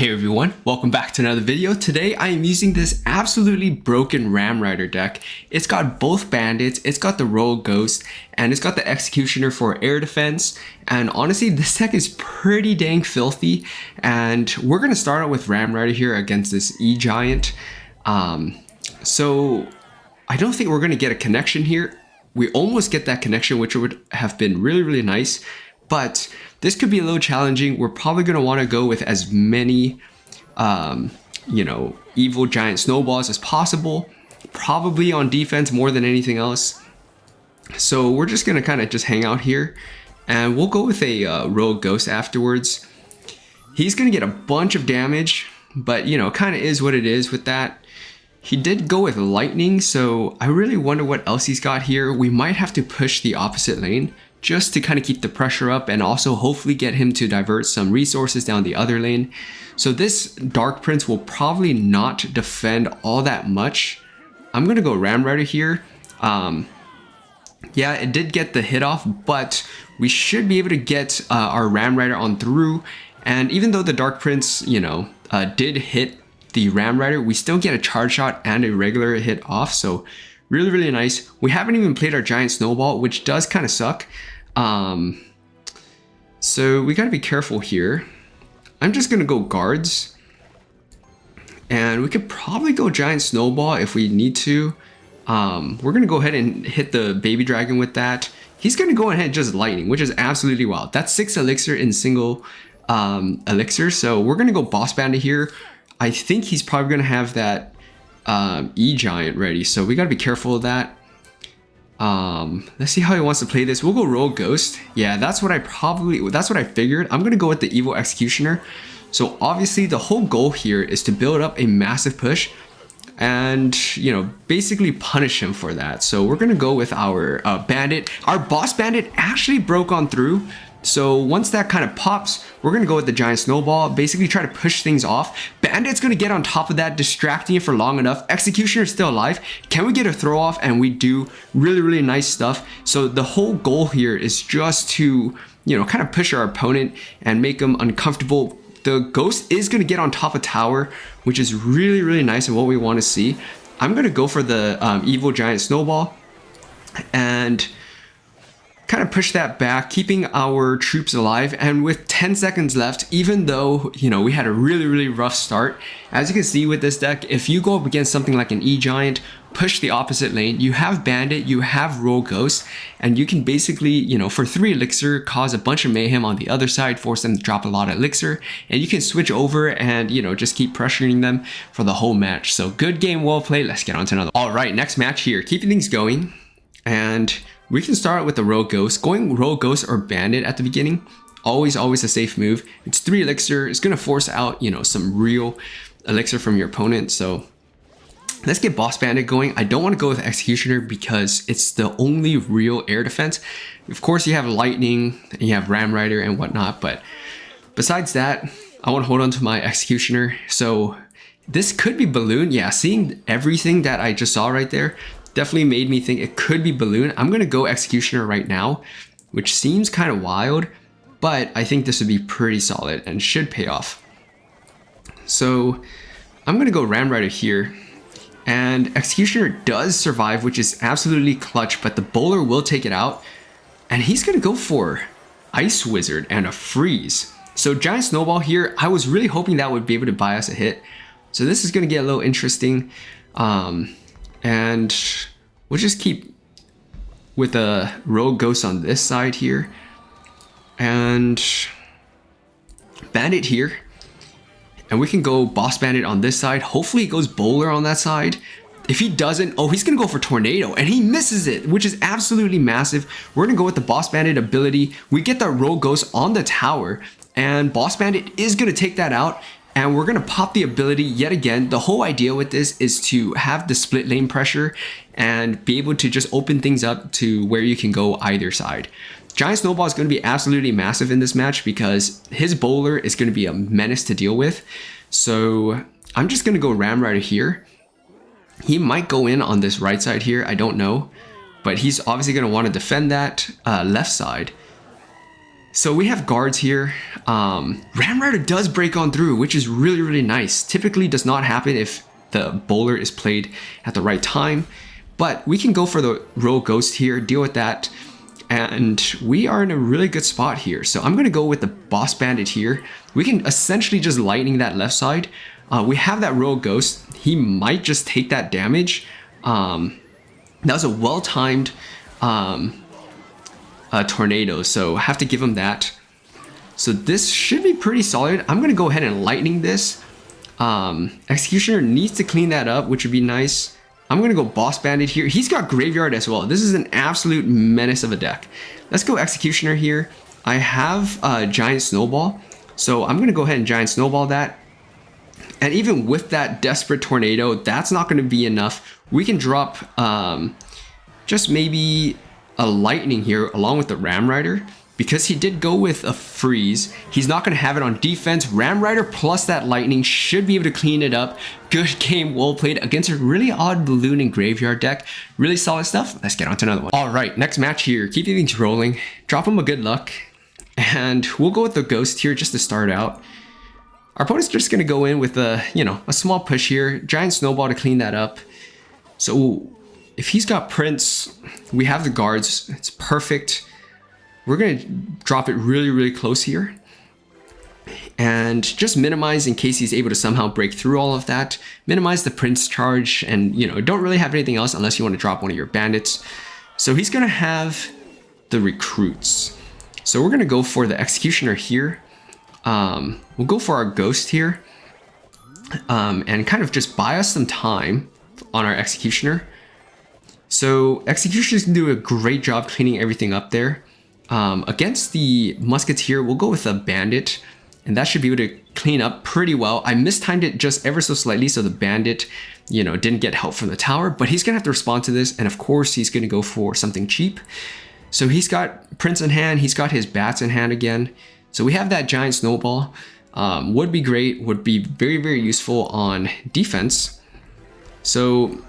Hey everyone, welcome back to another video. Today I am using this absolutely broken Ram Rider deck. It's got both bandits, it's got the Rogue Ghost, and it's got the Executioner for air defense. And honestly, this deck is pretty dang filthy. And we're going to start out with Ram Rider here against this E-Giant. So I don't think we're going to get a connection here. We almost get that connection, which would have been really nice. But this could be a little challenging. We're probably going to want to go with as many, evil giant snowballs as possible. Probably on defense more than anything else. So we're just going to kind of just hang out here. And we'll go with a Rogue Ghost afterwards. He's going to get a bunch of damage. But, kind of is what it is with that. He did go with lightning. So I really wonder what else he's got here. We might have to push the opposite lane, just to kind of keep the pressure up and also hopefully get him to divert some resources down the other lane. So this Dark Prince will probably not defend all that much. I'm going to go Ram Rider here. Yeah, it did get the hit off, but we should be able to get our Ram Rider on through. And even though the Dark Prince, did hit the Ram Rider, we still get a charge shot and a regular hit off. So really nice. We haven't even played our giant snowball, which does kind of suck. So we got to be careful here. I'm just going to go guards. And we could probably go giant snowball if we need to. We're going to go ahead and hit the baby dragon with that. He's going to go ahead and just lightning, which is absolutely wild. That's 6 elixir in single elixir. So we're going to go boss bandit here. I think he's probably going to have that E-Giant ready, so we got to be careful of that. Let's see how he wants to play this. We'll go Rogue Ghost. Yeah, that's what I figured. I'm gonna go with the Evil Executioner. So obviously the whole goal here is to build up a massive push and basically punish him for that. So we're gonna go with our bandit. Our boss bandit actually broke on through. So once that kind of pops, we're going to go with the giant snowball, basically try to push things off. Bandit's going to get on top of that, distracting it for long enough. Executioner is still alive. Can we get a throw off? And we do really nice stuff. So the whole goal here is just to, kind of push our opponent and make them uncomfortable. The ghost is going to get on top of tower, which is really nice and what we want to see. I'm going to go for the evil giant snowball and kind of push that back, keeping our troops alive. And with 10 seconds left, even though we had a really rough start, as you can see with this deck, if you go up against something like an E-Giant, push the opposite lane, you have bandit, you have Rogue Ghost, and you can basically for 3 elixir cause a bunch of mayhem on the other side, force them to drop a lot of elixir, and you can switch over and just keep pressuring them for the whole match. So good game, well played. Let's get on to another. All right, next match here, keeping things going. And we can start with the Rogue Ghost. Going Rogue Ghost or Bandit at the beginning, always a safe move. It's 3 elixir. It's going to force out, some real elixir from your opponent. So let's get Boss Bandit going. I don't want to go with Executioner because it's the only real air defense. Of course, you have Lightning, and you have Ram Rider and whatnot. But besides that, I want to hold on to my Executioner. So this could be Balloon. Yeah, seeing everything that I just saw right there definitely made me think it could be Balloon. I'm going to go Executioner right now, which seems kind of wild, but I think this would be pretty solid and should pay off. So I'm going to go Ram Rider here. And Executioner does survive, which is absolutely clutch, but the bowler will take it out. And he's going to go for Ice Wizard and a freeze. So Giant Snowball here, I was really hoping that would be able to buy us a hit. So this is going to get a little interesting. And we'll just keep with a Rogue Ghost on this side here. And Bandit here. And we can go Boss Bandit on this side. Hopefully he goes Bowler on that side. If he doesn't, he's going to go for Tornado. And he misses it, which is absolutely massive. We're going to go with the Boss Bandit ability. We get the Rogue Ghost on the tower. And Boss Bandit is going to take that out. And we're going to pop the ability yet again. The whole idea with this is to have the split lane pressure and be able to just open things up to where you can go either side. Giant Snowball is going to be absolutely massive in this match because his bowler is going to be a menace to deal with. So I'm just going to go Ram Rider here. He might go in on this right side here. I don't know. But he's obviously going to want to defend that left side. So we have guards here. Ram Rider does break on through, which is really, really nice. Typically does not happen if the bowler is played at the right time. But we can go for the Royal Ghost here, deal with that. And we are in a really good spot here. So I'm going to go with the Boss Bandit here. We can essentially just lightning that left side. We have that Royal Ghost. He might just take that damage. That was a well-timed tornado, so I have to give him that. So this should be pretty solid. I'm going to go ahead and lightning this. Executioner needs to clean that up, which would be nice. I'm going to go Boss Bandit here. He's got Graveyard as well. This is an absolute menace of a deck. Let's go Executioner here. I have Giant Snowball, so I'm going to go ahead and Giant Snowball that. And even with that Desperate Tornado, that's not going to be enough. We can drop just maybe a Lightning here along with the Ram Rider. Because he did go with a freeze, he's not going to have it on defense. Ram Rider plus that Lightning should be able to clean it up. Good game, well played against a really odd Balloon and Graveyard deck. Really solid stuff. Let's get on to another one. All right, next match here. Keep things rolling. Drop him a good luck. And we'll go with the Ghost here just to start out. Our opponent's just going to go in with a, a small push here. Giant Snowball to clean that up. So if he's got Prince, we have the guards. It's perfect. We're going to drop it really, really close here. And just minimize in case he's able to somehow break through all of that. Minimize the Prince charge and, don't really have anything else unless you want to drop one of your bandits. So he's going to have the recruits. So we're going to go for the Executioner here. We'll go for our Ghost here. And kind of just buy us some time on our Executioner. So Executioner's going to do a great job cleaning everything up there. Against the Musketeer, we'll go with a Bandit, and that should be able to clean up pretty well. I mistimed it just ever so slightly, so the Bandit, didn't get help from the tower, but he's gonna have to respond to this, and of course he's gonna go for something cheap. So he's got Prince in hand, he's got his Bats in hand again. So we have that Giant Snowball. Would be great, would be very, very useful on defense. So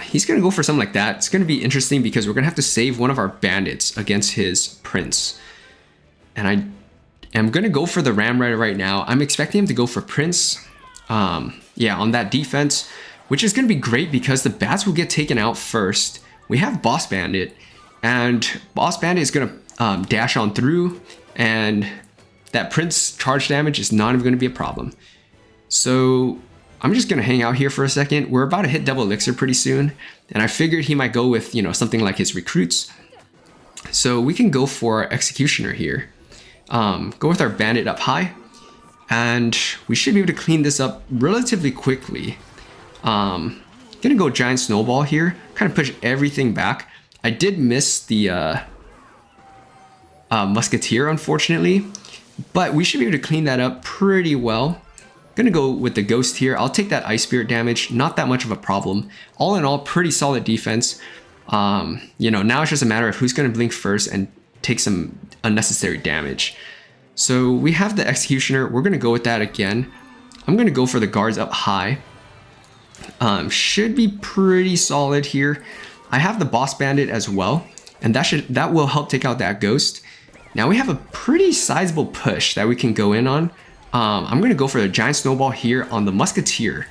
he's going to go for something like that. It's going to be interesting because we're going to have to save one of our bandits against his Prince. And I am going to go for the Ram Rider right now. I'm expecting him to go for Prince. Yeah, on that defense, which is going to be great because the Bats will get taken out first. We have Boss Bandit, and Boss Bandit is going to dash on through, and that Prince charge damage is not even going to be a problem. So I'm just going to hang out here for a second. We're about to hit double elixir pretty soon. And I figured he might go with, something like his recruits. So we can go for our Executioner here. Go with our Bandit up high. And we should be able to clean this up relatively quickly. Gonna go Giant Snowball here. Kind of push everything back. I did miss the Musketeer, unfortunately. But we should be able to clean that up pretty well. Gonna go with the Ghost here. I'll take that Ice Spirit damage, not that much of a problem. All in all, pretty solid defense. Now it's just a matter of who's gonna blink first and take some unnecessary damage. So we have the Executioner. We're gonna go with that again. I'm gonna go for the guards up high. Should be pretty solid here. I have the Boss Bandit as well, and that will help take out that Ghost. Now we have a pretty sizable push that we can go in on. I'm going to go for the Giant Snowball here on the Musketeer.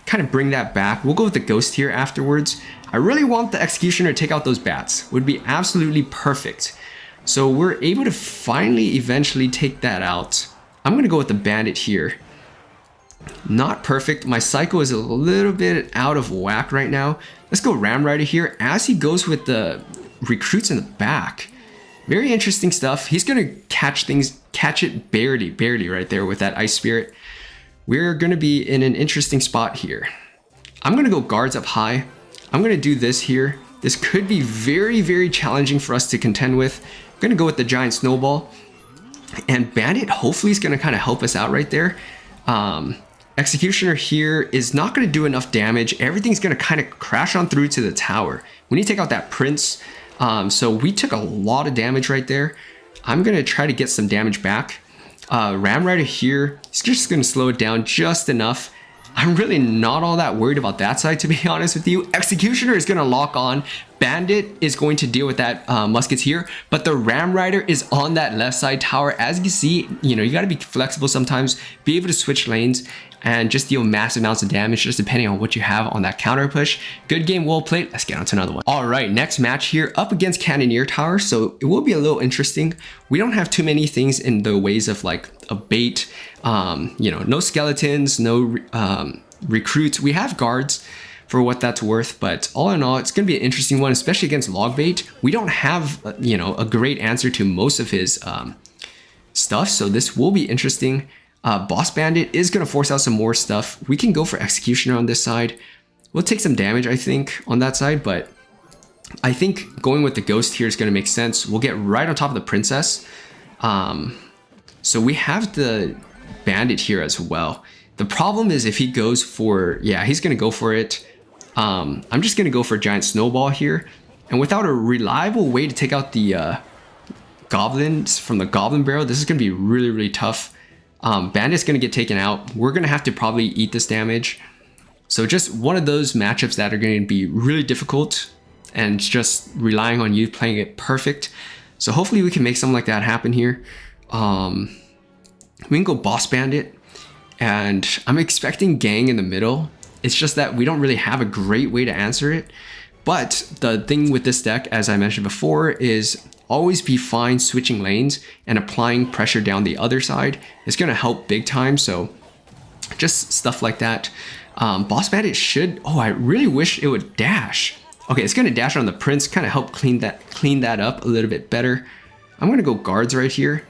Kind of bring that back. We'll go with the Ghost here afterwards. I really want the Executioner to take out those Bats. Would be absolutely perfect. So we're able to finally eventually take that out. I'm going to go with the Bandit here. Not perfect. My cycle is a little bit out of whack right now. Let's go Ram Rider here as he goes with the recruits in the back. Very interesting stuff. He's going to catch it barely right there with that Ice Spirit. We're going to be in an interesting spot here. I'm going to go guards up high. I'm going to do this here. This could be very, very challenging for us to contend with. I'm going to go with the Giant Snowball. And Bandit hopefully is going to kind of help us out right there. Executioner here is not going to do enough damage. Everything's going to kind of crash on through to the tower. We need to take out that Prince. So we took a lot of damage right there. I'm going to try to get some damage back. Ram Rider here is just going to slow it down just enough. I'm really not all that worried about that side, to be honest with you. Executioner is going to lock on. Bandit is going to deal with that Musketeer, but the Ram Rider is on that left side tower. As you can see, you know, you got to be flexible sometimes, be able to switch lanes, and just deal massive amounts of damage just depending on what you have on that counter push. Good game, well played. Let's get on to another one. All right, next match here up against Cannoneer Tower. So it will be a little interesting. We don't have too many things in the ways of like a bait, you know, no skeletons, no recruits. We have guards for what that's worth, but all in all, it's going to be an interesting one, especially against log bait. We don't have, you know, a great answer to most of his stuff, so this will be interesting. Boss Bandit is going to force out some more stuff. We can go for Executioner on this side. We'll take some damage, I think, on that side, but I think going with the Ghost here is going to make sense. We'll get right on top of the Princess. So we have the Bandit here as well. The problem is if he goes for, yeah, he's going to go for it. I'm just going to go for Giant Snowball here. And without a reliable way to take out the goblins from the Goblin Barrel, this is going to be really, really tough. Bandit's going to get taken out. We're going to have to probably eat this damage. So just one of those matchups that are going to be really difficult and just relying on you playing it perfect. So hopefully we can make something like that happen here. We can go Boss Bandit, and I'm expecting Gang in the middle. It's just that we don't really have a great way to answer it. But the thing with this deck, as I mentioned before, is always be fine switching lanes and applying pressure down the other side. It's going to help big time. So just stuff like that. Boss Bandit should, oh, I really wish it would dash. Okay, it's going to dash on the Prince, kind of help clean that up a little bit better. I'm going to go guards right here.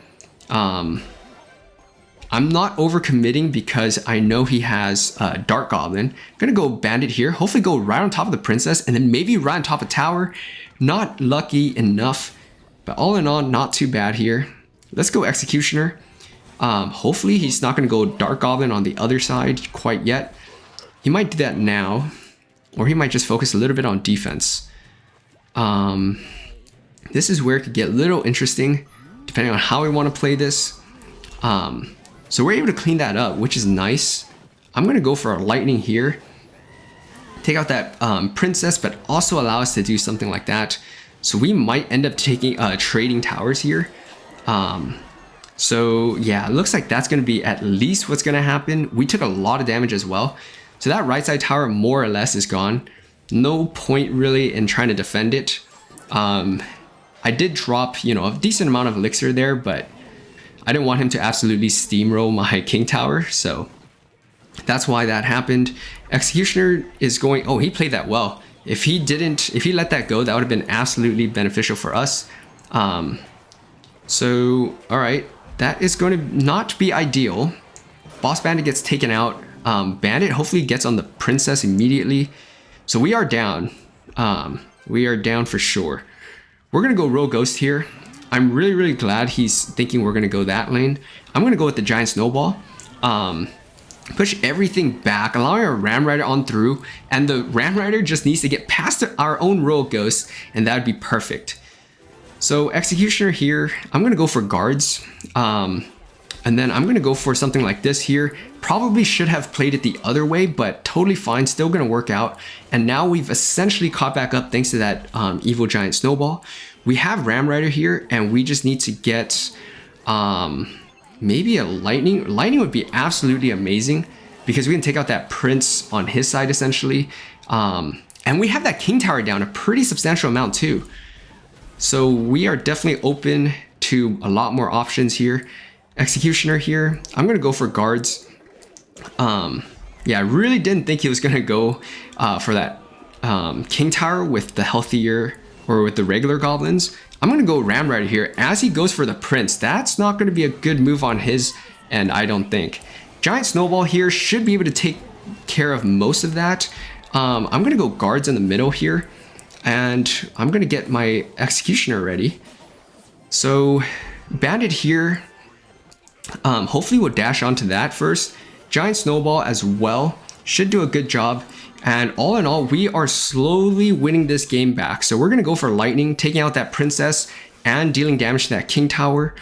I'm not overcommitting because I know he has Dark Goblin. I'm going to go Bandit here, hopefully go right on top of the Princess, and then maybe right on top of Tower. Not lucky enough, but all in all, not too bad here. Let's go Executioner. Hopefully he's not going to go Dark Goblin on the other side quite yet. He might do that now, or he might just focus a little bit on defense. This is where it could get a little interesting, depending on how we want to play this. So we're able to clean that up, which is nice. I'm going to go for a Lightning here. Take out that Princess, but also allow us to do something like that. So we might end up taking trading towers here. So yeah, it looks like that's going to be at least what's going to happen. We took a lot of damage as well. So that right side tower more or less is gone. No point really in trying to defend it. I did drop, you know, a decent amount of elixir there, but I didn't want him to absolutely steamroll my King Tower, so that's why that happened. Executioner is going, oh, he played that well. If he let that go, that would have been absolutely beneficial for us. So, all right, that is going to not be ideal. Boss Bandit gets taken out. Bandit hopefully gets on the Princess immediately. So we are down. We are down for sure. We're going to go Royal Ghost here. I'm really, really glad he's thinking we're going to go that lane. I'm going to go with the Giant Snowball. Push everything back, allowing our Ram Rider on through. And the Ram Rider just needs to get past our own Royal Ghost, and that would be perfect. So Executioner here, I'm going to go for guards. And then I'm going to go for something like this here. Probably should have played it the other way, but totally fine. Still going to work out. And now we've essentially caught back up thanks to that evil Giant Snowball. We have Ram Rider here, and we just need to get maybe a Lightning. Lightning would be absolutely amazing because we can take out that Prince on his side essentially. And we have that King Tower down a pretty substantial amount too. So we are definitely open to a lot more options here. Executioner here. I'm going to go for guards. Yeah, I really didn't think he was going to go for that King Tower with the healthier or with the regular goblins. I'm going to go Ram Rider here as he goes for the Prince. That's not going to be a good move on his end, I don't think. Giant Snowball here should be able to take care of most of that. I'm going to go guards in the middle here, and I'm going to get my Executioner ready. So Bandit here, hopefully we'll dash onto that first. Giant Snowball as well should do a good job. And all in all, we are slowly winning this game back. So we're going to go for Lightning, taking out that Princess and dealing damage to that King Tower.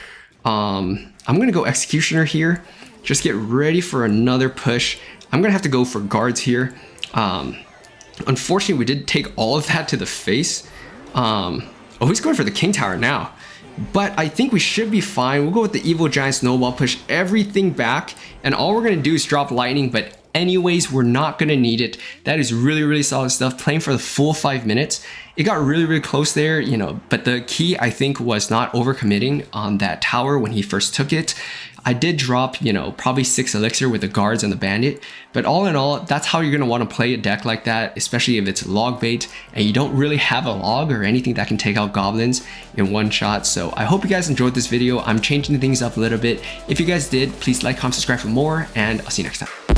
I'm going to go Executioner here. Just get ready for another push. I'm going to have to go for guards here. Unfortunately, we did take all of that to the face. Oh, he's going for the king tower now. But I think we should be fine. We'll go with the evil giant snowball, push everything back, and all we're gonna do is drop lightning, but anyways, we're not gonna need it. That is really, really solid stuff. Playing for the full 5 minutes. It got really, really close there, you know, but the key I think was not overcommitting on that tower when he first took it. I did drop, you know, probably 6 elixir with the guards and the bandit, but all in all, that's how you're gonna wanna play a deck like that, especially if it's log bait and you don't really have a log or anything that can take out goblins in one shot. So I hope you guys enjoyed this video. I'm changing things up a little bit. If you guys did, please like, comment, subscribe for more, and I'll see you next time.